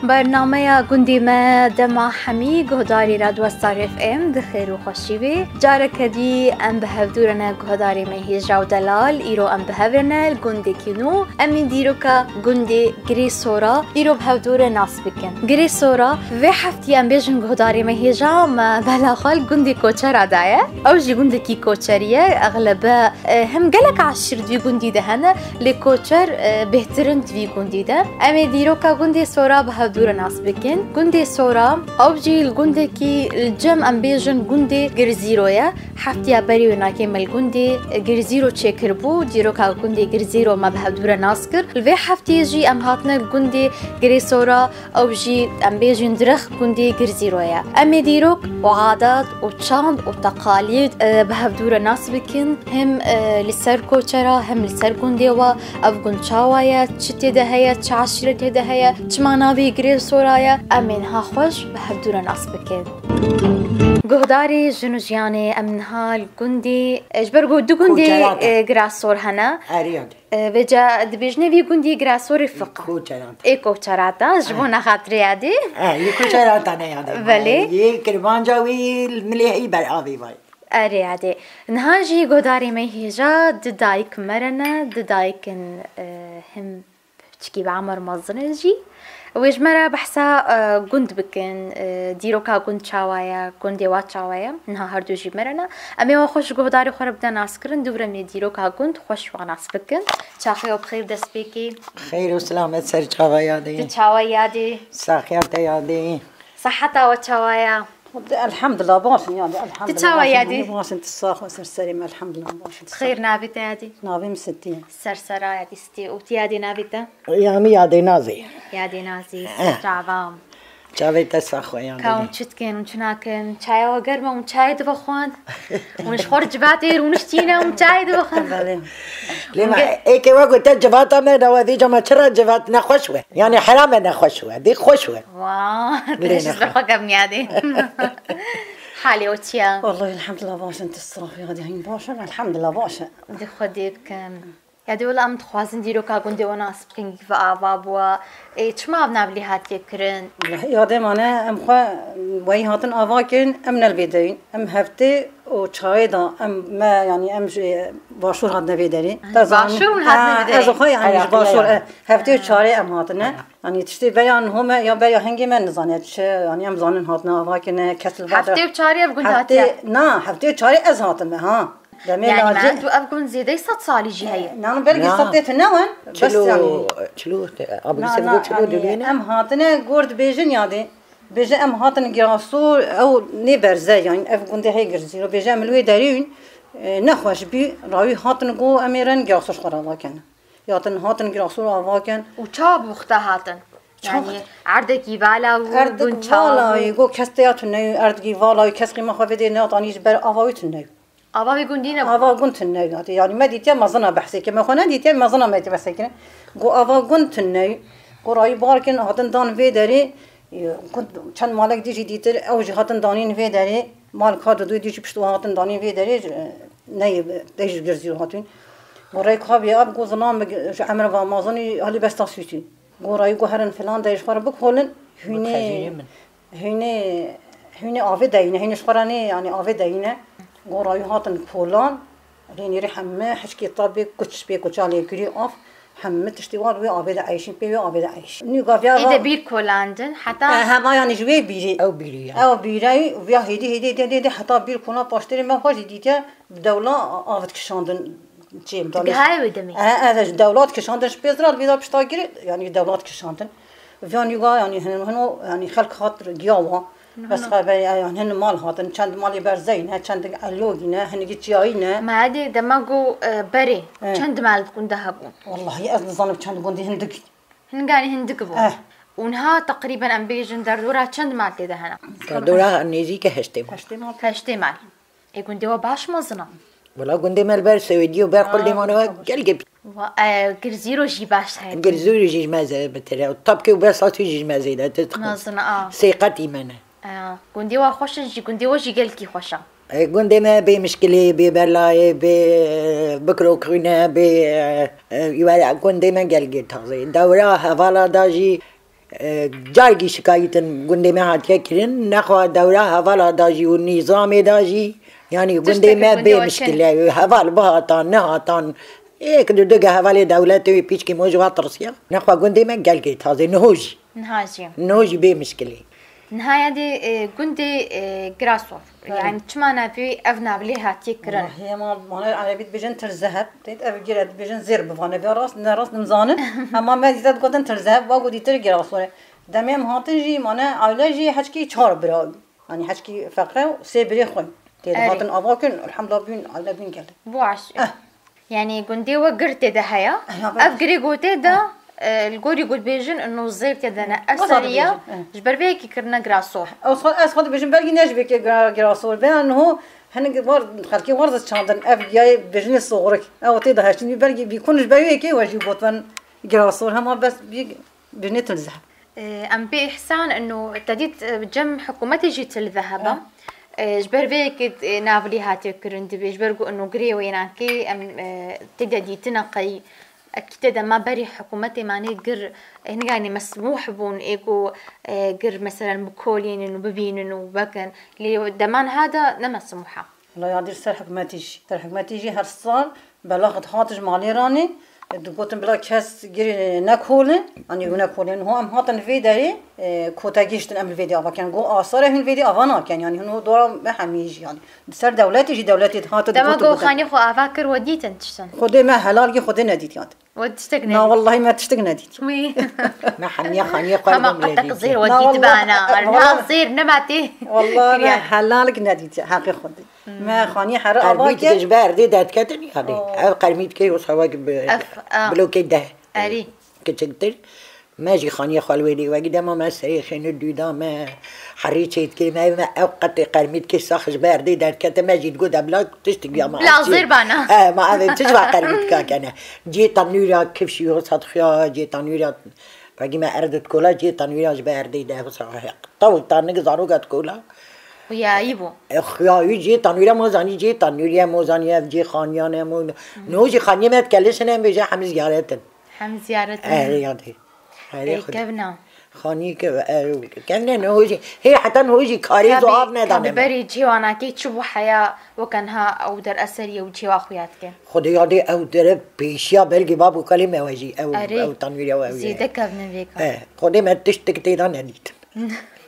برنامه گندی ما دما حمی گهداری رادیو ستار اف ام دخیر و خوشیوی جاره کدی ام بهودورنه گهداری مهیجا و دلال ایرو ام بهورنه گندی کینو امین دیرو که گندی گری سورا ایرو بهودور ناس بکن گری سورا و هفتی ام بیشن گهداری مهیجا ما بلاخال گندی کوچر دایه او جی گندی کی کوچریه اغلبه هم گلک عشر دوی گندی دهنه لکوچر بهترین دوی گندی ده ام دیرو که گندی سورا بهودور ناس بکن گندی سورا او جی الگندی کی الجم ام بیشن گندی گرزیرویه هفتی بری و ناکمل گندی گرزیرو چکر بو دیرو که گندی گرزیرو ما بهودور ناس کر و هفتی جی ام هاتنه گندی گری سورا او جی ام بیشن درخ گندی گرزیرویه ام دیرو و عادات و چاند و تقالید بهودور ناس بکن هم لسر کوچرا هم لسر گندی و او گندچاویه چتی دهیه چه عشره دهیه چه منابی گری سورایا امینها خوش بهودور ناس بکن گهداری جنوجیانه امنها الگندی اجبر دو گندی گراسور هنا وجا دبیجنه وی گندی گراسور فقه کوچراتا جبونا خاطری عادی کوچراتا نه یادی ولی کرمانجاوی ملیحی بر آبی وای أري عادي نهاجي قداري ميهجا ددايك مرنا ددايكن هم تشكي بعمر مزنجي ويجمرة بحسا قند بكن ديروكا قند شاوايا قند يوات شاوايا نها هردو جي مرنا أمي وخوش قداري خورا بدا ناسكرن دورا من ديروكا قند خوش وناس بكن شاخي وبخير دست بيكي خير وسلامة سر شاوايا دي شاوايا دي ساخيات يا صحتا وشاوايا الحمد لله باشن يعني الحمد لله تتشاوي دي باشن تصاخ وسر سليم الحمد لله باشن خير نابته يادي نابي مستين سرسرا يادي ستي وتيادي نابته يامي يادي نازي يادي نازي تعبام چاوی تسخو يعني كون تشتكن ونشناكن چاي وقرمه ونشاي دبخوان ونشخور جباتير ونشتينا ونشاي دبخوان لما ايكي وقت جباتا من وذي جما ترى جبات نخوشوه يعني حرام نخوشوه دي خوشوه واه ليش بخوك ابنيادي حالي وتيا والله الحمد لله باشن تصرف يا غادي هين باشن الحمد لله باشن دي خديك يادي ولا ام تخوازن ديروكا قندي وناس بكن كيف ابابوا ايش ما بنابلي هاتي كرن والله يادي مانا ام خو وي هاتن اواكن ام البيدين ام هفتي وشايدا ام ما يعني ام باشور هاتنا بيدري باشور هاتنا بيدري از خو يعني باشور هفتي وشاري ام هاتنا يعني تشتي بيان هما يا بيا هنجي من نزانيت يعني ام زانن هاتنا اواكن كسل بعد هفتي وشاري بقول هاتي نا هفتي وشاري از هاتنا ها يعني ما انتو ابقون زيدي 6 صالي جي هي نحن برقي صديت النون بس يعني شلو ابو يسمو شلو دلينا ام هاتنا قرد بيجن يادي بيجن ام هاتن جراسور او نبرزه يعني افقون دي هي جرزيرو بيجن ملوي دارين نخوش بي راوي هاتن قو اميرن جراسور خرابا كان ياتن هاتن جراسور اواكن وچاب وقتا هاتن يعني عردكي بالا وقون چالا يقو كستياتن عردكي بالا كسقي ما خفدي ناطانيش بر اوايتن آوا بيقولينا آوا قنت الناي يعني ما ديتيا ما ظنا بحثي كما خونا ديتيا ما ظنا ما ديتيا بحثي كنا قو آوا قنت الناي قراي باركن هاتن دان في داري كنت كان مالك ديجي ديتر أو جي هاتن دانين في داري مالك هاتو دو ديجي بشتو هاتن دانين في داري ناي ديجي جرزيرو هاتين قراي خابي أب قو ظلام عمر وما ظني هالي بس تاسويتي قراي قو هرن فلان دايش فربك هولن هني آفي داينه هني شفراني يعني آفي داينه قراي هاتن فلان ريني ريح حمه حشكي طابي كتش بي كتشالي كري أف حمه تشتوال ويا عبيد عايشين بي ويا عبيد عايش نيجافيا إذا بير كولاندن حتى هما يعني جوي بيري أو بيري أو بيري ويا هيدي حتى بير كونا باشتري ما خاش ديتيا بدولة آفت كشاندن تيم دولة هاي ودمي هذا دولات كشاندن شبيزرال بيدا بشتاقري يعني دولات كشاندن ويا نيجا يعني هنو يعني خلق خاطر جياوا بس خبر يعني هن مال هاتن چند مالی برزینه چند علوگینه هنگی چیایینه ما هذه دماغو بري چند مال بكون ذهبون والله از نظام چند گندی هندک هنگانی هندک بو ونها تقريبا ام بيجن دردورا چند مال كده هنا دردورا نيزي كهشتي مال يكون دوا باش مزنا ولا گندی مال بر سويديو بر كل دي مانو قلب گرزيرو جي باش هاي گرزيرو جي مازه بتري الطبق وبساطو جي مازه مزنا سيقتي منه گندی و خوش جی گندی و جی گل کی خوشا گندی ما بی مشکلی بی بلای بی بکروکونه بی یوال گندی ما گل گیر تازه دوره حوالا داجی جارگی شکایتن گنده ما هاتیه کرن نخوا دوره حوالا داجی و نظام داجی یعنی گنده ما به مشکله حوال بهاتان نهاتان یک دوگه حوال دولتی پیش که موجوات رسیا نخوا گنده ما گلگی تازه نهوجی به مشکله نهاية دي قندي جراسوف يعني تمانا في أفنى بليها تيكرن هي ما على بيت بيجن ترزهب تيت أفجرت بيجن زير بفانا براس نراس نمزانه أما ما ديت قدن ترزهب واقول يتر جراسوره دميم هاتنجي مانا علاجي حكي شهر براد يعني حكي فقرة سبري خوي تيت هاتن أباكن الحمد لله بين على بين قال بواش يعني قندي وقرت ده هيا أفجري قوتي ده الجوري يقول بيجن إنه الزير تدنا أسرية جبر بيك كرنا جراسور أصخد بيجن بالي نجبك جراسور بأنه هن ورد خلكي ورد شاندن أفجاي بيجن الصغرك أو تيدا هاشتني بالي بيكونش بالي واجي بوتن جراسور هم بس بيجن تلزح أم بإحسان إنه تديت جم حكومتي جيت الذهبة جبر بيك نافلي هاتي كرندي بيجبرقو إنه قري ويناكي أم تدي تنقي أكيد ما بري حكومتي معني قر هنا يعني مسموح بون إيكو قر مثلا بكولين إنه ببين إنه بكن اللي دمان هذا نما مسموحة. لا يعدي سر حكومتي هالصال بلغت خاطج مالي راني دقوتن بلا كاس قري نكولة أنا يقول نكولة إنه هو أم هاتن فيديو كوتاجيشتن أم الفيديو أبا كان جو آثاره من الفيديو أفانا كان يعني هنو دورا ما حميج يعني سر دولتي جي دولتي هات دما جو خاني خو أفكر وديتن تشتن خدي ما حلال خدي نديت يعني ودتشتغني لا والله ما تشتغني ديت ما حنيا خاني قال ما قد تقصير وديت بانا ناصير نباتي والله حلالك نديت حقي خدي ما خاني حرق أباك جبار دي دات كتني هذه قرميت كي وصواق بلوكي ده أري كتشتر ماجي خاني خالويني وقد ما سريخين الدودا ما حريتشيت كي ما أوقات قرميت كي صاخ جبار دي دات كت ماجي تقول بلا تشتغل يا ما لا صير بانا ما هذا تجمع قرميت كاك أنا جيت تنورا كيف شيء صدقيا جيت تنورا وقد ما أردت كولا جيت تنورا جبار دي ده وصاخ طول تانك زاروقات كولا ويا يبو خياوي جي تنوريا موزاني جي تنوريا موزاني جي خانيانه مو نوجي خانيه ما تكلشنا بيجي حمز زيارتن يادي هاي كبنا خاني كبنا نوجي هي حتى نوجي كاري زواب ندانه بري جي وانا كي تشوفوا حياه وكانها او در اثريه وجي واخوياتك خدي يادي او در بيشيا بلغي بابو كلمه واجي او تنوريا واجي زيدك كبنا بيك خدي ما تشتكتي دانيت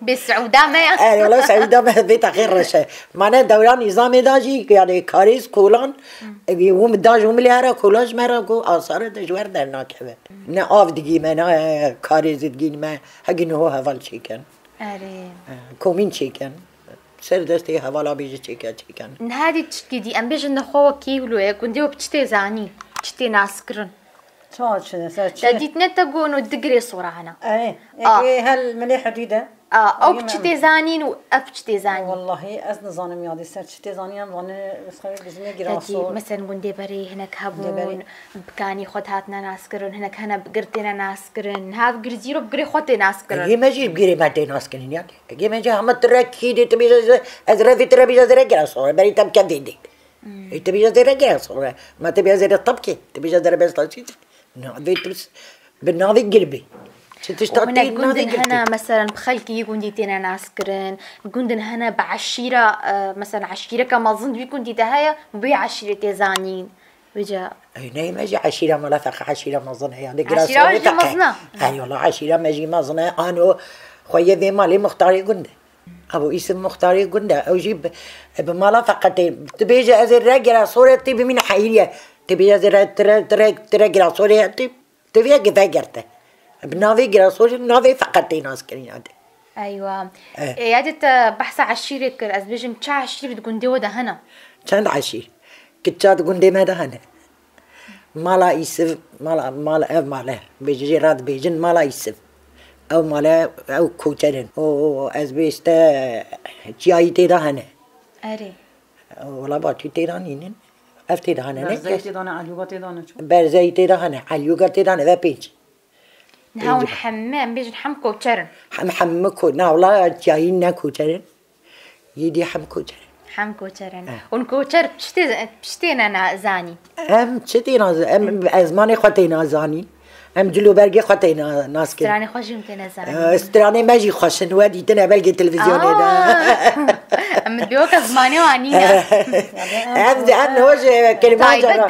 بالسعودة ما والله سعودة ما بيت غير رشة معنا دوران نظام داجي يعني كاريز كولان يوم داج هم اللي هرا كولاج مرا كو آثار دجوار در ناكبه نه آف دقي ما نه كاريز دقي ما هجين هو هفال شيكن كومين شيكن سر دستي هفالا بيجي شيكن هذه تشكيدي أم بيجي نخوة كيلو يكون بتشتي زاني بتشتي ناسكرن تديت نتقو إنه دقري صورة هنا هل مليح جديدة أو بتشتي زانين وأبتشتي زانين والله أزن زانم يادي سر تشتي زانين زاني بسخري بزمي جراسول مثلا قندي بري هناك هبون بكاني خد هاتنا ناسكرن هناك هنا بقرتنا ناسكرن هاف قرزيرو بقري خدي ناسكرن هي ماجي بقري ماتي ناسكرن يعني هي ماجي هم تركي دي تبي أزرع في ترى بيجا زرع جراسول بري تب كم ديك تبي زرع جراسول ما تبي زرع طبكي تبي زرع بس لاشيت نعذيت بس بالناضي قلبي وهنا جندن هنا مثلا بخلكي جنديتنا ناسكرن جندن هنا بعشيرة مثلا عشيرة كما ظن بيكون دي تهايا بعشيرة زانين وجا هنا ما جي عشيرة ملافقة عشيرة ما ظن هي هذيك عشيرة وجا مظنة أي والله عشيرة ما جي مظنة أنا خويا ذي مالي مختاري جندة أبو اسم مختاري جندة أو جيب بملافقتين تبيجي أزر رجع صورة تبي من حيرية تبي أزر ترجع صورة تبي كذا جرته بنافي جراسول نافي فقط ناس كرين هذا أيوة يادت بحث عشيرة كر أزبيجم شا عشيرة بتقول دي وده هنا كان عشير كتشات تقول دي ما ده هنا مالا يسف مالا بيجي راد بيجن مالا يسف أو مالا أو كوتشرن أو أزبيست جاي تدا هنا أري ولا باتي تدا نين أفتي ده هنا برزاي تدا عليوقة تدا برزاي تدا هنا عليوقة تدا هنا بيج نهاون حمام بيجي حم كوتشرن حم كو ناولا جاينا كوتشرن يدي حم كوتشرن ونكوتشر بشتينا زاني بشتينا أزماني خطينا زاني ام جلو برگی خاطی ناس کرد تراني خوش يمكن أزعل استراني ماجي خوشن وادي تنا بلقي تلفزيون هذا أم بيوك زماني وعنينا ام هوش كلمات طيب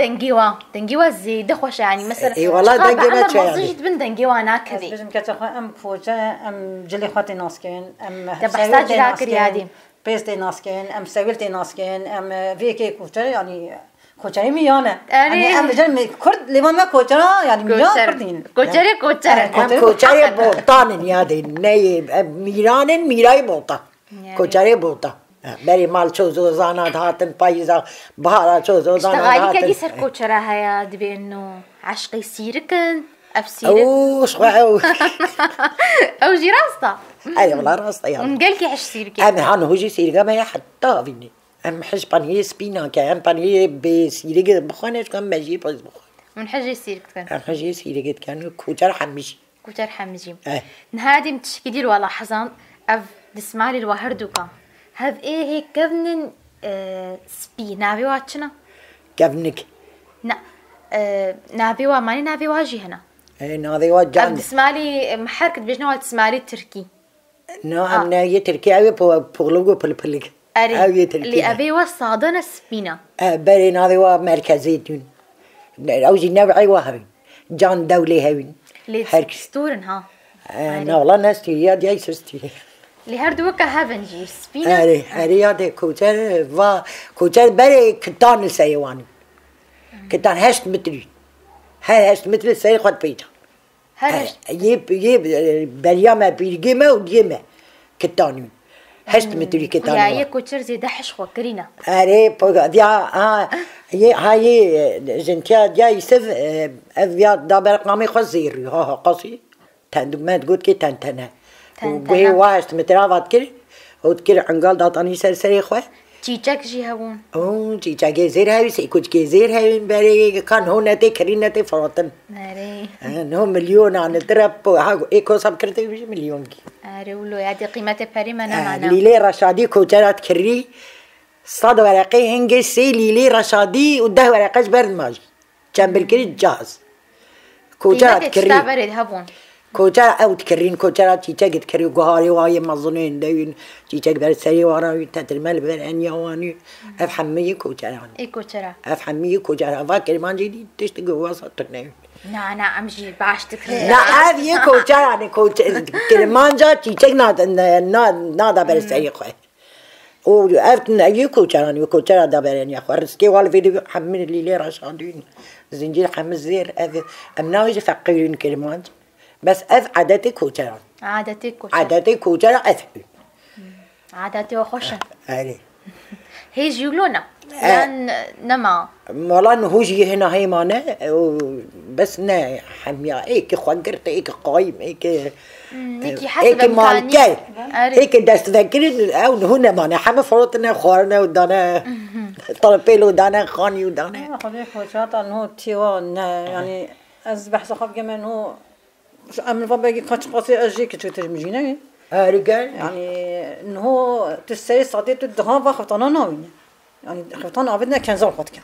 دنجيوا زيادة خوش يعني مثلا اي والله دنجيوا شو يعني مزيج بن دنجيوا ناكذي بيجم كتخوا ام فوجا ام جلي خاطي ناسكين ام بحتاج ذاكر يادي بيستي ناسكين ام سويلتي ناسكين ام فيكي كوتر يعني كوتشري ميانه يعني يعني ام جل كرد لما ما كوتشرا يعني ميان كردين كوتشري كوچای بولتان یادی نه میرانن میرای بولتا کوچاری بولتا بری مال چوزو زانات هاتن پایزا بهارا چوزو زانات اشتغالي هاتن كدي سر كوتشرا هيا دبي انه عشقي سيركن افسيرك او شو او جي راستا اي والله راستا يعني نقلك عش سيرك ام هان هوجي سيرغا ما حتى فيني ام حش بانيه سبينا كان بانيه بسيرغا بخونش كان ماجي بس بخون من حاجة سيرك كان ام حجي سيرغا كان كوچار حمش كوتر حمجي نهادي متشكدير ولا حزان اف دسمالي الوهردوكا هذ ايه هيك كفنن سبي نافي واتشنا كفنك نا نافي ماني نافي واجي هنا اي نادي اف وجان دسمالي محركة بيجنا دسمالي التركي نو ام نايه تركي اوي بوغلوغو بلبلك أري اللي أبي وصادنا سبينا بري نادي مركزي دون اوجي نوعي وهاوين جان دولي هاوين اللي ستورن ها نا والله ناس تيا دي سستي اللي هردوكا هافنجي سبينا اري هذا كوتر وا كوتر بري كتان سيواني كتان 8 متر هاي 8 متر سي خد بيتا يب بريامه بيرجمه وديمه كتاني 8 متر كتان يا كوتر زي دحش وكرينا اري بوغا ديا هاي جنتيا ديا يسف افيا دابر قامي خزير ها قصي تند ما تقول كي تنتنا وهي واش مترافات كل وتكل عنقال داطاني سرسري خوه تيجاك جي هون او تيجاك زير هاي سيكوج كزير هاي بري كان هون تي كرينتي فروتن اري انه مليون عن تراب ها ايكو سب كرتي مليون كي اري ولو يا قيمته بري ما معنا ليلي رشادي كوترات كري صاد ورقي هنجي سي ليلي رشادي وده ورقش برد ماجي كان بالكري جاهز كوترات كري هبون كوتر او تكرين كوترات تيجي تكري وقهاري واي مظنين داين تيجي برد سري وراوي تترمل بين يواني افحمي كوتران اي كوترا افحمي كوترا فاكر ما جدي تشتغل وسطنا نا امشي باش تكري لا هذه كوترا يعني كلمانجا تيجي نادا برد سري خوي وعرفتن أي كوتشراني كوتشرا دابرين يا أخوان رزقي والفيديو حمل اللي لي رشادين زنجير حمل زير أمناوي فقيرين كلمات بس عادتي كوتشرا عادتي كوتشرا عادتي وخشن أري هي جيولونا لأن نما والله نهوجي هنا هي مانا بس نا حميا إيك خنقرت إيك قايم إيك حسب مالكي هيك دست ذكرين او هنا معنا حما فرطنا خورنا ودانا طلبيل ودانا خاني ودانا خليك وشاط انه تيوان يعني از بحث خاب كمان هو من فباقي كاتش قاسي اجي كتو تجمجينا رجال يعني انه تسري صديت الدهان وخطانا ناوين يعني خطانا عبدنا كان زول خد كان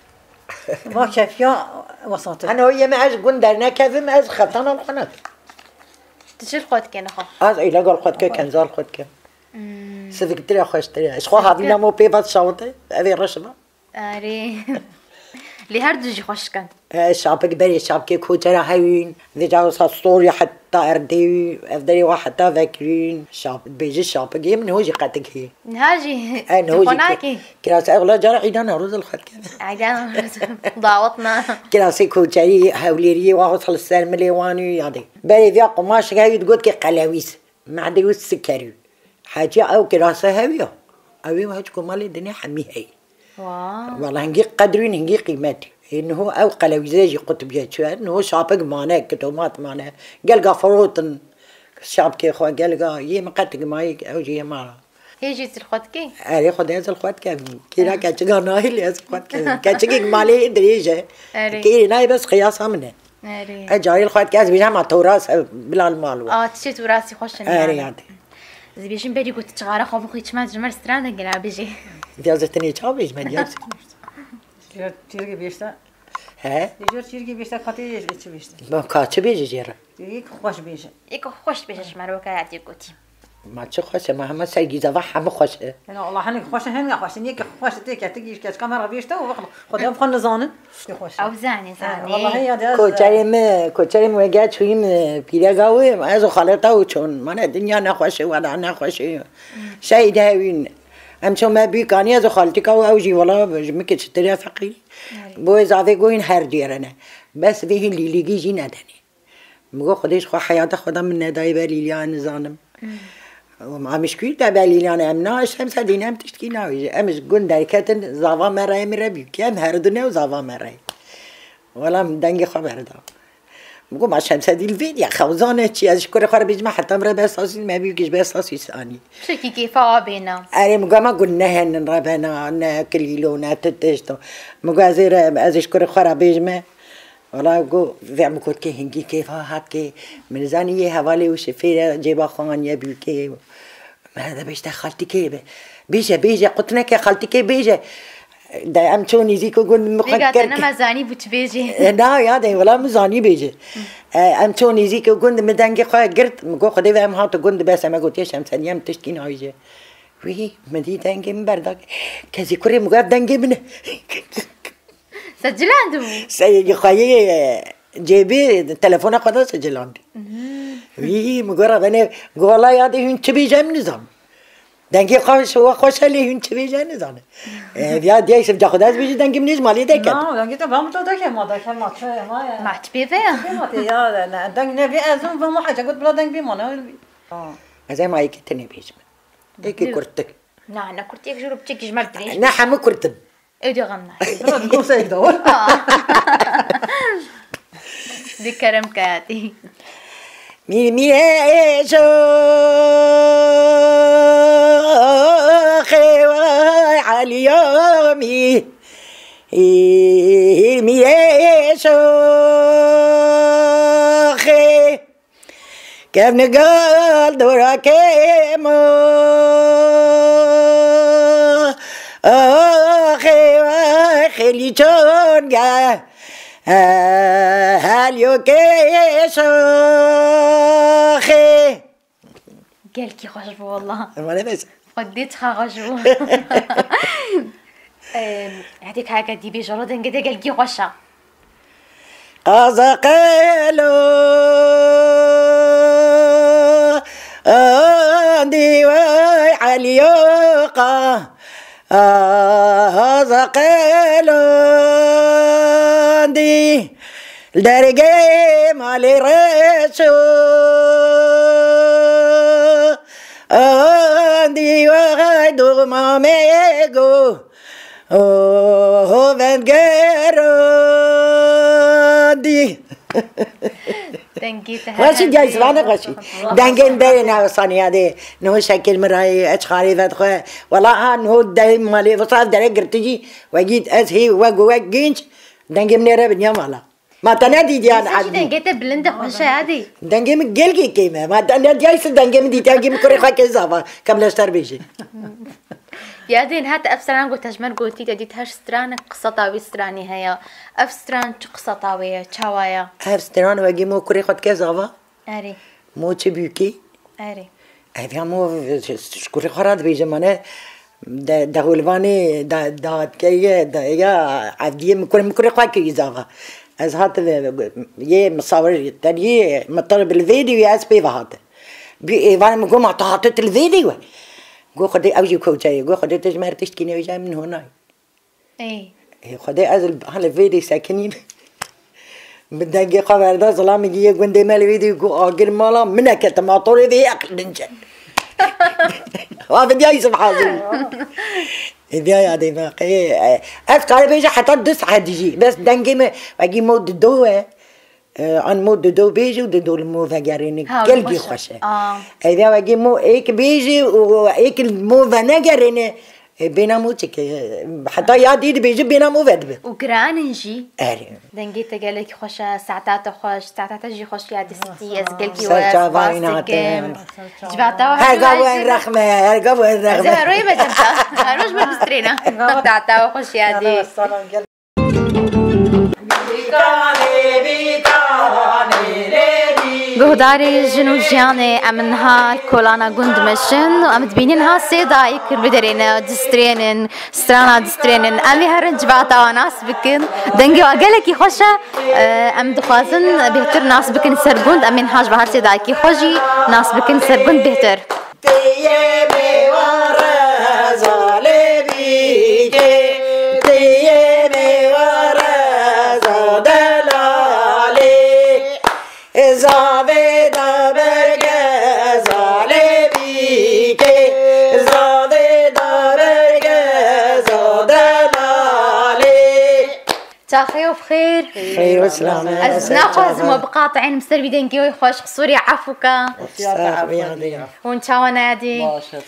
ما كافيه وساطه انا ويا ما از قندرنا كيف ما از خطانا القناه تشيل خود كان خو إلا قال خود كان زال خود كان سيدك تري خوش تري إيش خو هذينا مو بيبات صوتي هذه رشمة أري لهردوجي خوش كان شعبك بري شعبك كوترا هاوين ذي جاو صوري حتى أردي أفدري واحد ذاكرين شعب بيجي شعبك من هوجي قاتك هي نهاجي هوجي كلاس أغلى جرى عيدانا رز الخد كان عيدانا ضاوطنا كلاسي كوتري هاوليري وصل السلم ليواني يعني بري ذا قماش هاي تقول كي قلاويس ما عندي السكري حاجة أو كلاسة هاوية أوي ما هتكون مالي الدنيا حمي هاي والله هنجي قدرين هنجي قيمتي إنه أو قلاويزاجي قطب جاتشوان إنه شعبك معنا كتومات معنا قال قفروتن الشعب كي خوا قال يي مقتك معي أو جي ما هيجي الخوتكي أري خد هذا الخوتك كيلا كاتشجع ناهي هذا الخوتك كاتشجع مالي دريجة كي ناي بس قياس منه أجاري الخوتك هذا بيجي مع توراس بلا المال تشي توراسي خوش أري هذا زي بيجين بدي قلت تجارة خو بخيت ما جمر ستراند قلنا بيجي ديازتني تشابيج ما دياز تيجي بيشتا ها دیگر چیرگی بیشتر خاطی چی بیشتر با کاچه بیجی جیره یک خوش بیشه یک خوش بشش مرو که عادی گفتیم ما چه خوشه ما همه سرگیزه و همه خوشه نه الله هنگ خوش هم خوش یک خوش تیک تیگیش که کامرا بیشتر و خدا بخون نزانن خوش او زنی والله یاد از کوچریم وگه چویم پیرگاویم از خالتا و چون من دنیا نخوشه ولا نخوشه شاید هاوین همچون ما بیکانی از خالتی که او جی والا میگه چطوری فقیری بو اضافه گوین هر دیرنه بس به این لیلیگی جی ندنی میگه خودش خو حیات خودم من ندای به لیلیان نزانم و ما مشکل تا به لیلیان ام ناش هم سدینه هم تشکی ناویجه امش گون درکتن زاوا مرای میره بی که هم هر دونه و زاوا مرای ولا دنگ خبر دام میگه ما شمس دیل وید یا خوزانه چی ازش کره خاره بیج ما حتی مره به اساسی ما بیگیش به اساسی ثانی شکی کیف آبینا اره میگه ما گون نه هن ربنا نه کلیلو نه تتشتو میگه ازش کره خاره بیج ما ولا گو فهم کد که هنگی کیف هات که من زنی یه حوالی و شفیر جیبا خان یه بیو که ما هذا بیشتر خالتی که بیجه قطنه که خالتی که بیجه ده ام چون نیزی که گون میگه نه مزانی بود بیجی نه یاده ولا مزانی بیجه ام چون نیزی که گون مدنگ خواه گرد مگو خدای و ام هاتو گون بس ام گوتیش ام سنیم تشکین آیجه وی مدی دنگ من برداگ کسی کره مگو دنگ منه سجلاندو سیگی خواهی جیبی تلفن خدا سجلاندی وی مگو را بنه گولا یاده هون چه بیجم نزام دنگی خوشحالی هون چه بیجه نزانه بیا دیگه سب جا خدا از بیجه دنگی منیز مالی دکت نه دنگی تو بام تو دکه ما دکه ما چه ما مات بیوه ما یا نه دنگ نبی از اون و حاجه قلت بلا دنگ بی ما نه از ما یکی تنی بیجم یکی کرتک نه نه كنت يجرب تيجي ما بدريش نه همه کرتم ايدي غمنا برات گوسه یک دور دي كرم كاتي میره خیوای علیامی میره خی کم نگال دورا که ما خیوای خیلی چون گه هلیو که شاخه قال كي خشبو والله ماله بس قديتها خشبو هذيك هكا دي بيجرود انقدر قال كي خشا قازقلو ديواي عليوقا قازقلو دي درجة مالي رشو دي وغدو ماميغو هو فنجرو دي واشي جاي سبحانك واشي دنگين بينا وصاني هذه نو شكل مراي اشخاري فدخل والله نو دايم مالي وصال دري قرتجي وجيت ازهي وجو وجينش دنگي من رب نيا مالا ما تنادي ديان عادي دنگيت بلند خوش عادي دنگي من جلجي كيما ما تنادي جاي دنگي من دي تاجي من كوري خاك زابا كم لاشتر بيجي يا دين هات افسران قلت هجمر قلتي تدي هاش ستران قصة ستراني هيا افسران قصة طاوية تشاوايا افسران وجي مو كوري خاك زابا اري مو تبيكي اري افهم مو كوري خراد بيجي مانه دهولواني داد كي دا يا عادي من كوري خاك زابا از هات یه مصور تاني مطلب الفيديو يا اس بي فهات بي وانا مقوم اعطيت الفيديو قو خدي اوجي كوجاي قو خدي تجمر تشكيني وجاي من هنا اي خدي از الفيديو ساكنين بدنجي خبر ده ظلام يجي يقول دي مال الفيديو قو اجر مالا منك تماطوري ذي اكل نجن وافد يا سبحان الله إذا يا دي باقي أفكار بيجي حتى دس عادي بس دنجي واجي مود دوه عن مود دو بيجي ودو المو فجريني قلبي خوشه إذا واجي مو إيك بيجي وإيك المو فنجريني بيناموتك حتى يا دي بيجي بينامو فدبه وقران نجي أري دنجي تقالك خوش ساعتات خوش ساعتات جي خوش يا دستي أزقلكي واسباسك جبعتها هرقا وين رخمة هرقا وين رخمة زي هروي بجمتا هروش بمسترينا تعتها خوش يا دي گهداری جنو جیانه امنها کلانا گند مشن و امد بینینها سیدایی کر بدرین دسترینن استرانا دسترینن امی هرن جباتا ناس بکن دنگی واقعه کی خوشه ام دخوازن بهتر ناس بکن سرگند امین هاج بهر سیدایی کی خوشی ناس بکن سرگند بهتر تاخي وبخير خير وسلامة ناخذ مبقاطعين مستر بدنجي ويخوش خصوري عفوكا وانت وانا دي باشد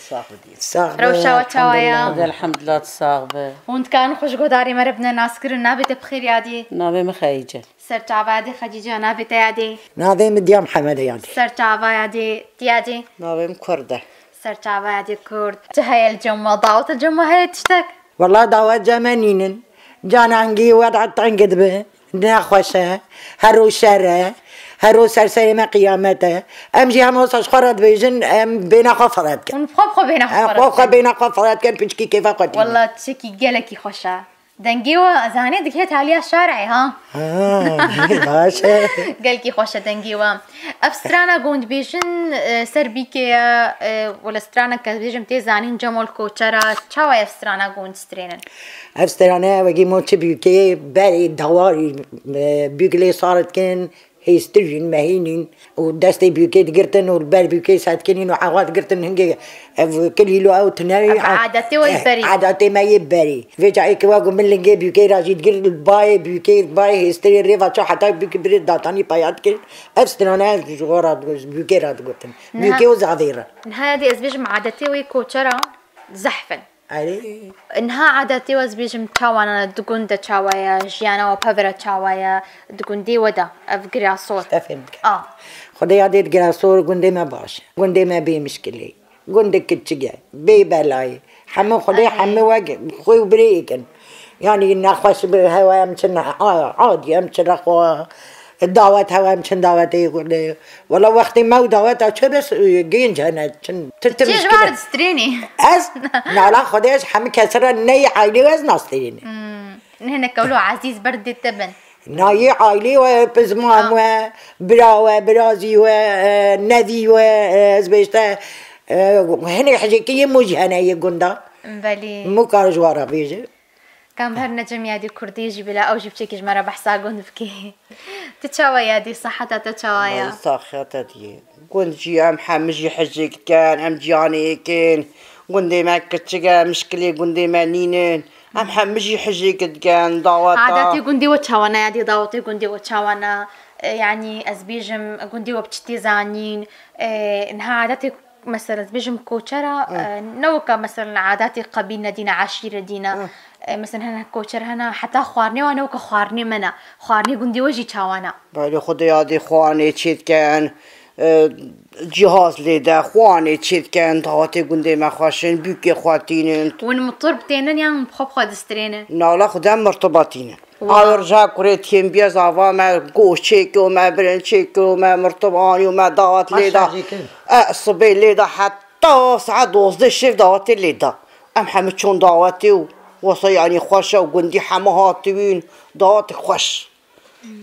صاحبي روشة وتشاويا الحمد لله تصاغبه وانت كان خوش قداري مربنا ناسكر النابت بخير يادي نابي مخيجة سرتعبا يادي خديجة نابت يادي نادي مديا محمد يادي سرتعبا يادي تيادي نابي مكردة سرتعبا يادي كرد تهي الجمة ضاوت الجمة هي تشتك والله دعوة جمانين جانا عنقي وضعت عنقد به ناخوشه هرو شره هرو سرسيمة قيامته امجي هم وصاش خرد بيجن بينا خفرات كان ونفخبخو بينا فوق بينا خفرات كان بيشكي كيف قلت والله تشكي جالكي خوشة دنجيوة زاني دكيت عليها الشارع ها ماشي قالكي خوشة دنجيوة أفسترانا قوند بيجن سربيكيا ولا سترانا كبيجن تيزانين جمال كوتشرا تشاوي أفسترانا قوند سترينن أفسترانا وجي موت بيوكي بري دواري بيوكلي صارت كان هيسترجن مهينين ودستي بيوكي قرتن والبال بيوكي سات كنين وعواد قرتن هنجي كل يلو أو تناوي عادتي والبري عادتي ما يبري فيجا كواجو من اللي بيوكي راجي تقول الباي بيوكي باي هيستري ريفا شو حتى بيوكي بريد داتاني بايات كل أفسترانا جورا بيوكي راد قرتن بيوكي وزعذيرة هذه أزبيج عادتي ويكوتشرا زحفا علي إنها عادتي وزبيجم تشاوانا دقوندا تشاوايا جيانا وبابرا تشاوايا دقوندي ودا أفقري صوت فهمتك خدي عاديت قراصور قندي ما باش قندي ما بي مشكلة قندي كتشجع بي بلاي حمو خدي حمو واجب خوي بريكن يعني نخش بهوا مشنا عادي مشنا خو الدعوات هوا مشن دعواتي والله وقت ما ودعوات شو بس جين جانا تلتمش تيجي بعد ستريني أز نعلا خديش حمي كسر ني عائلي وز ناستريني هنا كولو عزيز برد التبن ناي عائلي وبزمام وبراوة برازي ونذي وزبيشتا هنا حجيكي مجهنا يقولنا بلي مو كارجوارا بيجي كم هر نجم يادي كردي جبلا أو جبتك جمرة بحسا قند بكي تتشاوى يادي صحتها تتشاوى صحتها قلت جي أم حمجي حجيك كان أم جاني كان قندي ما كتشجع مشكلة قندي ما نينن أم حمجي حجيك كان ضاوطة عادتي قندي وتشاوانا يادي ضاوطي قندي وتشاوانا يعني أزبيجم قندي وبتشتي زانين إنها عادتي مثلا أزبيجم كوتشرا نوكا مثلا عاداتي قبيلنا دينا عشيرة دينا مثلا هنا كوتشر هنا حتى خوارني وانا وكا خوارني منا خوارني قندي وجي تشاوانا بالي خدي هادي خواني تشيت كان جهاز ليدا خواني تشيت كان ضاوطي قندي ما خواشين بيكي خواتينن ونمطربتينن يعني بخبخة دسترينن نالا خدام مرتبطينن أرجع كريتين بيزافا ما قوشيك وما برنشيك وما مرتباني وما دعوت ليدا الصبي ليدا حتى ساعة 12 الشيف دعوتي ليدا أم حمد شون دعوتي وصي يعني خوشة وقندي حماهاتي وين دعوتي خوش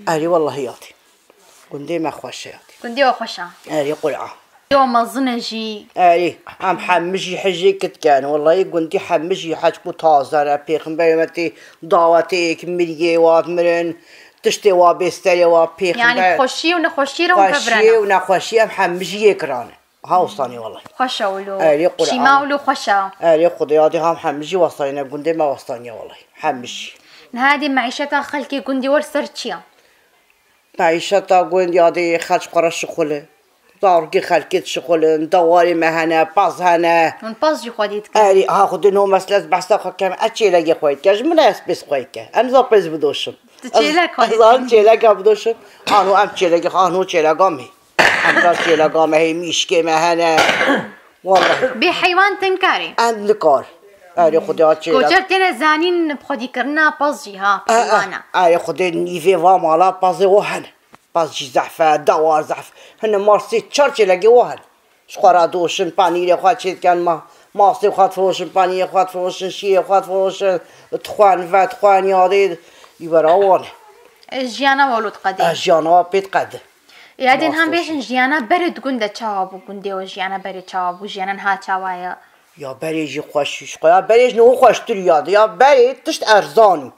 أري والله ياتي قندي ما خوش ياتي قندي وخوشة أري قلعة يوم الظنجي أري أم حمجي حجي كت كان والله قندي حمجي حجكو تازر بيخم بيمتي دعوتي كمية وامرن تشتي وابستري وبيخم يعني خوشي ونخوشي رو خوشي ونخوشي أم حمجي يكران هاوصاني والله خوشة ولو شيما ولو خوشة أري قضياتي هم حمجي وصلنا قندي ما وصلني والله حمجي هذه معيشتها خلكي قندي ورسرتشيا معيشتها قندي هذه خرج قرش شغله داركي خلكي شغل دواري مهنا باز هنا ونباز جي خديتك أري هاخد إنه مسألة بحث كم أشيله جي خويك كاش مناس بس خويك أنا زابز بدوشم تشيلك أزال تشيلك بدوشم أنا أم تشيلك أنا تشيلك قامي أم تشيلك قامي هي مشكلة مهنا والله بحيوان تنكاري عند الكار آره خدا چه کوچر تینا زانین بخودی کرنا پازی ها پشوانا آره خدا نیوه و مالا پازه وهن پازی زعفه دوار زعف هن مارسی چرچه لگه وهن شخورا دوشن پانیر خواد چید کن ماسی خواد فروشن پانیر خواد فروشن شیه خواد فروشن تخوان و تخوان یاده یبرا وانه جیانا ولود قدی جانا پیت قده یادین هم بیشن جیانا برد گنده چاوابو گنده و جیانا برد چاوابو جیانا ها چاوایا یا بریجی خوشش یا بریج نو خوشتر یاده یا بری تشت ارزانی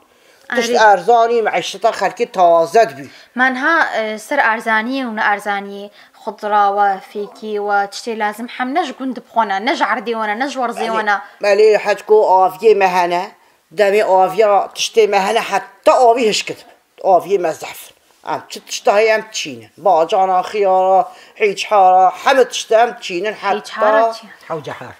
تشت ارزانی معیشتا خلکی تازه بی منها سر ارزانیه و نه ارزانیه خضرة وفيكي وتشتي لازم حم نج قند بخونا نج عردي وانا نج ورزي وانا مالي حتكو آفية مهنة دمي آفية تشتي مهنة حتى آفي هشكت آفية مزحف عم تشتهي عم تشينن باجانا خيارة عيج حارة حمد تشتهي عم تشينن حتى حوجة حار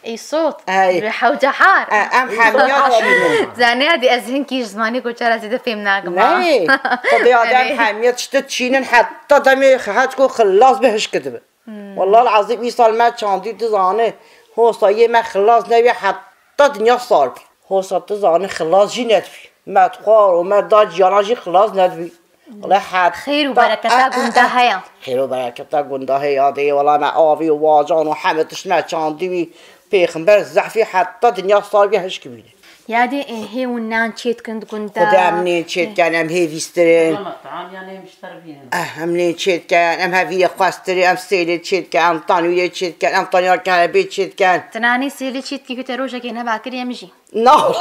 اي صوت أي. حوجة حار ام حميات تشينن زاني هادي ازهن كيش زماني كوچرا زيدا فهمناك ما ناي قضي ادم حميات تشتهي تشينن حتى دمي حتكو خلاص بهشكت والله العظيم يصال ما شاندي تزانه هو صايي ما خلاص نبي حتى دنيا صار هو صار تزانه خلاص جي ندبي ما تخار وما داج يانا خلاص ندبي والله حتى خير وبركة قندا هيا خير وبركة قندا هيا دي والله ما آفي وواجان وحمد تشنا شاندي بيخنبر الزحفي حتى دنيا صار بيهش كبيرة يادي هي ونان تشيت كنت قندا خدا منين تشيت كان ام هي فيسترين طعام يعني مشتربين منين تشيت كان ام هافي خاستري ام سيلي تشيت كان ام طانوية تشيت كان ام طانيار كان بيت تشيت كان تناني سيلي تشيت كي كتروجا كينا باكر يمشي نو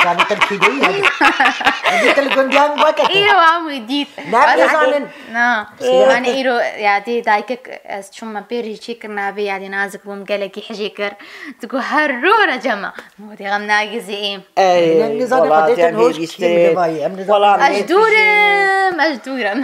جاني تلكيدي هذيك الجنديان بوقت ايرو عمو جديد نعم يزانن نا انا ايرو يادي دايكك شو ما بيري تشيكر نابي يادي نازك بومقلكي حجيكر تقول هرورة جمع مودي غمنا جزئيم والله مجدورة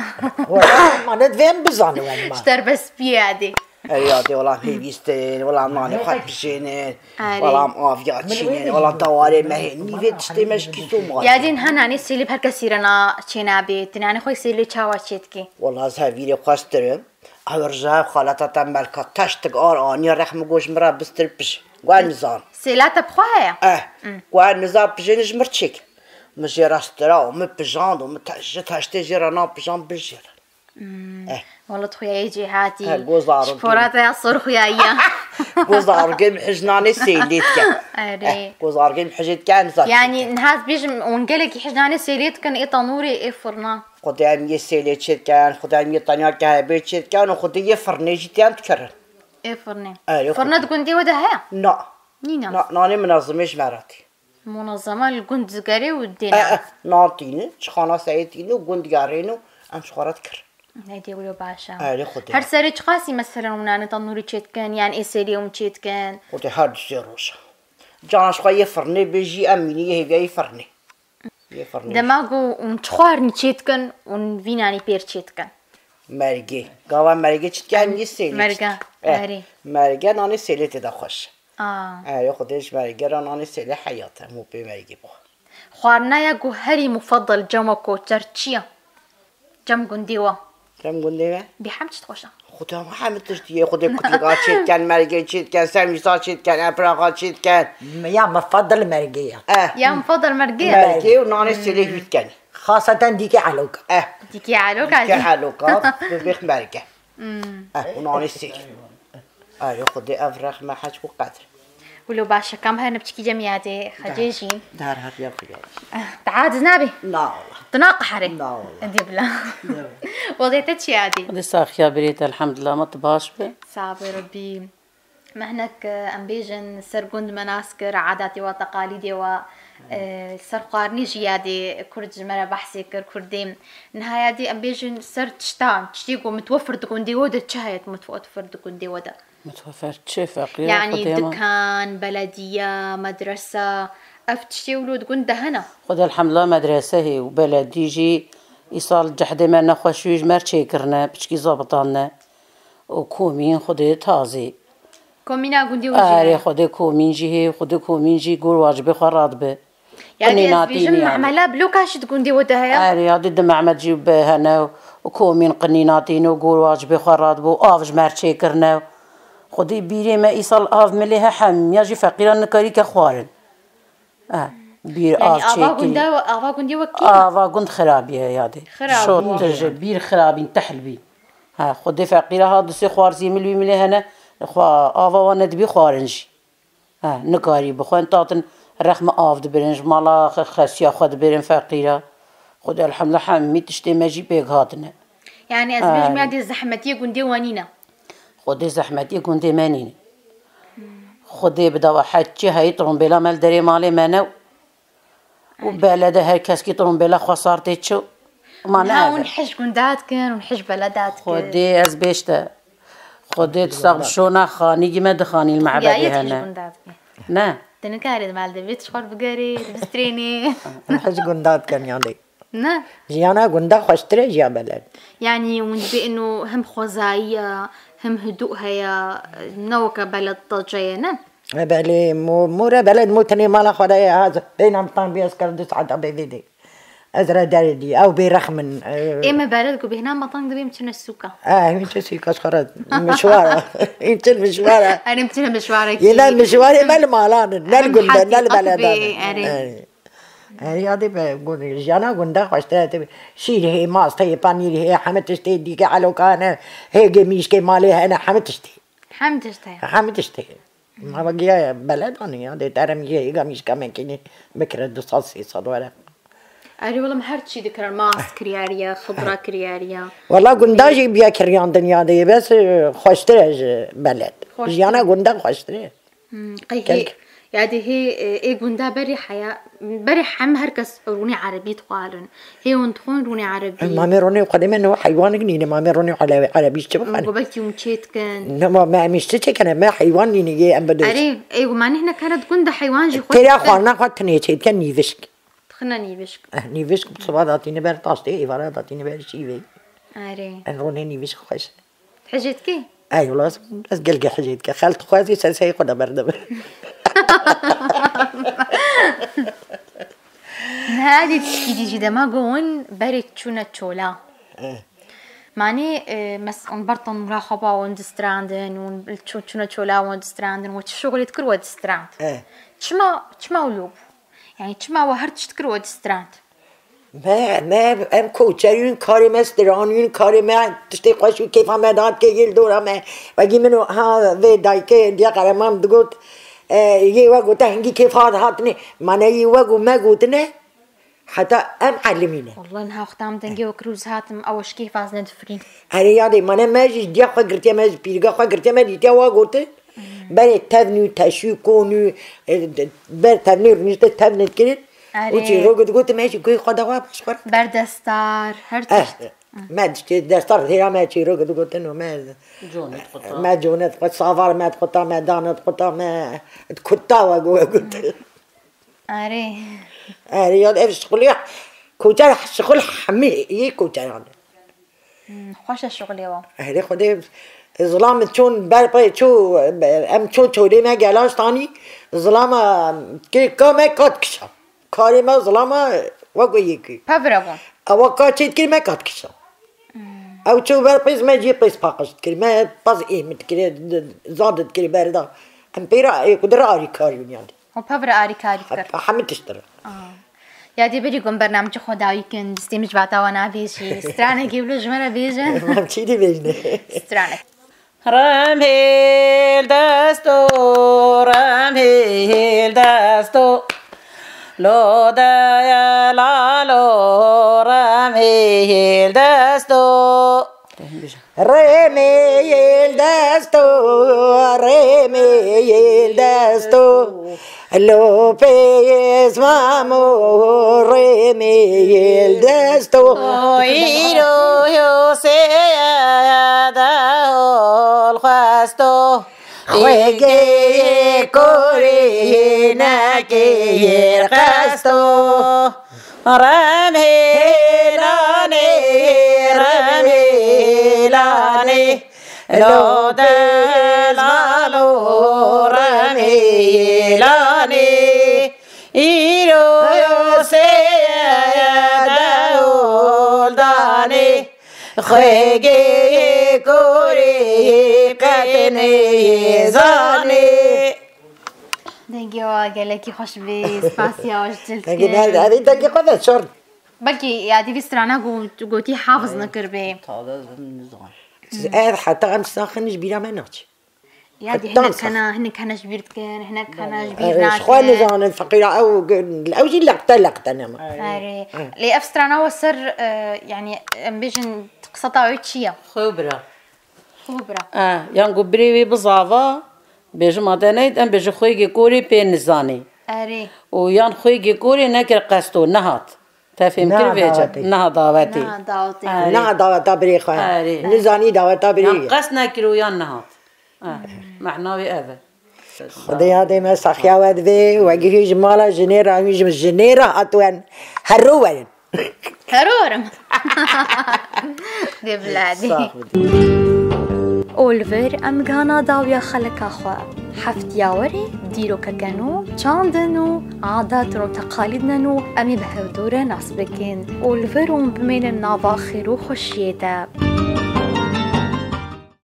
ما ندفهم بزانه وين ما اشتر بس بيادي ايادي والله هيفيستين والله ماني خد بشينين والله مافيات شينين والله دواري مهني في تشتي مشكي سوما يادي نهاناني سيلي بهالكثيرنا تشينابي تناني خوي سيلي تشاوا تشيتكي والله زهفيري خاسترم أرجع خالته تملكة تشتق آني رحم جوش مرا بستر بش قال نزار سيلاتا بخواها قال نزار بجنج مرتشك مجي راسترا ومبجان ومتشتي جيرانا بجان بجير والله تخويا يجي هاتي جوزار شفوراتا يا صور خويا جوزار قم حجناني سيليتك جوزار قم حجت كان زات يعني نهاز بيجي ونقلك حجناني سيليت كان إطنوري إفرنا خدام يسيلي تشيت كان خدام يطنيا كان بيت تشيت كان وخدي يفرني جيتان تكرر إفرني فرنا تكون دي وده هيا لا نينا ناني منظمش مراتي منظمة الجند زقاري والدينا ناطيني شخانا سايتيني وجند قارينو أم شخارات كر هادي ولو باشا خدي هر سري قاسي مثلا ونانا تنوري تشيت كان يعني إيه سيري ومشيت كان خدي هاد سيروشا جانا شوية يفرني بيجي أميني هي يفرني دماغو ونتخوار نشيت كان ونفيناني بير تشيت كان مرقي قاوا مرقي تشيت كان يسيلي مرقا أري مرقي ناني سيلي تدخش أري خديش مرقي ناني سيلي حياته مو بمرقي بو خوارنا يا جوهري مفضل جمكو ترتشيا جم جنديوا جم جنديوا بحمد تخوشا خدا ما حمد تشتي خدي كتلقات شيت كان مرقي شيت كان ساميسات شيت كان أبراغات شيت كان يا مفضل مرقية يا مفضل مرقية مرقي وناني سيلي فيت كان خاصة ديكي علوكا ديكي علوكا ديكي علوكا ببيخ مرقة وناني سيلي خدي أفرخ ما حاج قدر ولو باشا كم هاي نبتكي جميعتي خجيجين دار هات يا خيال تعاد زنابي لا والله تناق حري لا والله انتي بلا وضيتك شي عادي لسه أخيا بريت الحمد لله ما طباش به صعب ربي مهنك أمبيجن سرقند مناسكر عاداتي وتقاليدي و سرقارني جيادي كرد مرة بحثي كرديم نهاية دي أمبيجن سر تشتان تشتيقو متوفر تكون دي ودا تشهيت متوفر تكون دي ودا متوفر تشيف أقريبا يعني دكان بلدية مدرسة أفتشتي ولود كنت هنا خد الحمد لله مدرسة هي وبلدي جي إيصال جحدي ما نخوشوش مرشي كرنا بشكي زابطانا وكومين خدي تازي كومينا قندي وجهي خدي كومين جي خدي كومين جي قول واجبي خراد به يعني بيجن معملة بلوكاش تكون دي ودها هذه دمعمة جيب هنا وكومين قنيناتين وقول واجبي خراد بو آفج مرشي كرنا خودی بیره ما ایسال آف ملیها حم یاجی فقیران نکاری که خوارن بیر آف چه کی آوا گندی وکی آوا گند خرابیه یاده خراب. شو ترجع بیر خرابين تحلبي ها خودي فقيرة هاد سي خوارزي ملوي ملي هنا خوا آوا وانا دبي خوارنج نكاري بخوان طاطن رخم آف دبرنج مالا خسيا خود برن فقيرة خود الحمد لله حمي تشتي ماجي بيك هاتنا يعني أزبيج مادي الزحمتية جندي وانينا خودي زحمتي كنت مانين خودي بدا واحد شي هاي طرمبيلا مال دري مالي مانو وبلده هركاس كي طرمبيلا خسارتي تشو ما ها ونحج جندات كان ونحج بلدات كان خودي أزبيشتا خودي تصاغ شونا خاني جي ما دخاني المعبد هنا نا تنكاري مال دبيت شخور بقري بستريني نحج جندات كان يعني نا جيانا جندا خوشتري جيا بلد يعني ونبي إنه هم خوزاية هم هدوء هيا نوكا بلد طاجية نا بالي مورا بلد موتني مالا خدايا هذا بين عم بيسكر دس عدا بيدي أزرا داردي أو برخمن إما بلدكو بهنا مطان دبي متنا السوكا انت سيكاس خرج مشوارة انت المشوارة أنا متنا مشوارك يلا مشواري مال مالان نال جندا نال بلدان هذه بقول جانا جندا خوشتها شيء هي ما استي بانير هي حمتشتي ديك على كان هي جميش كمالي أنا حمتشتي حمتشتي ما بقي بلد أنا هذا ترى هي جميش كمان كني بكرة دصاصي صدورة أري والله ما هرت شي ذكر الماس كرياريا خضرة كرياريا والله جنداجي بيا كريان دنيا دي بس خوشتره بلد جانا جندا خوشتره قيه يعني هي إيه جندا بري حياة بري حم هركس روني عربي تقالن هي وندخون روني عربي ما روني قديما إنه حيوان جنيني ما روني على عربي تبغى قبلت يوم تشيت كان ما مشتتي كان ما حيوان نيجي أم بدو أري أيوة ما هنا كانت جندا حيوان جي ترى أخواننا قد تنيتي كان نيفشك خلنا نيبشك نيفشك بصباح عطيني بير طاستي إيفارا عطيني بير شيء أري روني نيفشك خوش حجتك أيوة لازم بس قلقي حجتك خالت خوازي سلسي خدا برد هذه تشكي جدا ما قون بريت شونا تشولا معني مس انبرطن مراقبة وندستراندن ونشونا تشولا وندستراندن وتشغل تكر ودستراند تشما ولوب يعني تشما وهرتش تكر ودستراند ما ام کوچرین کاری مسترانین کاری ما تشتی خوشی کیف آمداد که یل دورا ما وگی منو ها و دایکه دیا قرمام دگوت یه وقت هنگی کیف هاتنی من یه وقت ما قوتنه حتى ام علمينه والله انها اختام دنجي وكروز هاتم اوش كيف عايزنا تفرين هري يادي من ماجي ديا خو قرتي ما بيرغا خو قرتي ما ديتيا واغوت بري تبني تشوكوني بر تبني رنيت تبني كده وتي روغد قلت ماشي كوي خدا واش خر بردستار هرتش ما دشتي دستار هي ما تشي روغد قلت انه ما جونت قد صافار ما تقطع ما دانت قطع ما تكتا قلت اري ياد اف شغلي كوتر شغل حمي هي كوتر يعني خوش الشغل يوا هذي خدي ظلام تشون بربي شو ام شو تشوري ما جلاش تاني ظلام كي كم كاتكشا كاري ما ظلام وقويكي بافرغون او كاتشيت كي ما كاتكشا او شو بربي ما جي بيس باقش كلمه باز ايه متكري زادت كلي بردا ام بيرا يقدر اري كاري يعني هو بافر اري كاري فكر حمد تشتري يا دي بريكم برنامج خداوي كان استمج بعتا وانا بيجي سترانه جيبلو جمره بيجن ما بتشيدي بيجني سترانه رمهيل دستو لو دايا لالو رمهيل دستو رميل دستو لو بيز مامو رميل دستو ايرو يوسيا داول خواستو خوگه کوری نکیر قستو رمیلانی لو دلالو رمیلانی ایرو یوسیه داول دانی خوگه کوری قطنه زانه دقیقا گلکی خوش بی سپاسیا و جلد نگی نه هذه دقیقه ده شرط بلكي يا دي في استرانا قوتي حافظ نكر بي حتى غنم ساخنش بيرا ما ناتش يا دي هناك كان جبيرت كان هناك كان جبيرنا شخوان نزان الفقيرة أو الأوجي لقطة أنا ما أري لي أفسترانا وسر يعني بيجن قصتا ويتشيا خبرة خبرة يان قبري بزافا بيجو مادانيت أم بيجو خويجي كوري بين نزاني أري ويان خويجي كوري نكر قستو نهات تفهم كيف نها دعوتي نها دعوتي بري خوان نزاني دعوتي بري قص نكر ويان نهات معناوي أذى خدي هذا ما سخيا ودبي وجهي جمالة جنيرة مش جنيرة أتوان هروان هرورم دي بلادي اولور ام گانا داویا خلقا خوا حفت یاوری دیرو ککنو چاندنو عادات رو تقالیدنو امی به هودور ناس بکن اولور بمین ناوا خیرو خوشیده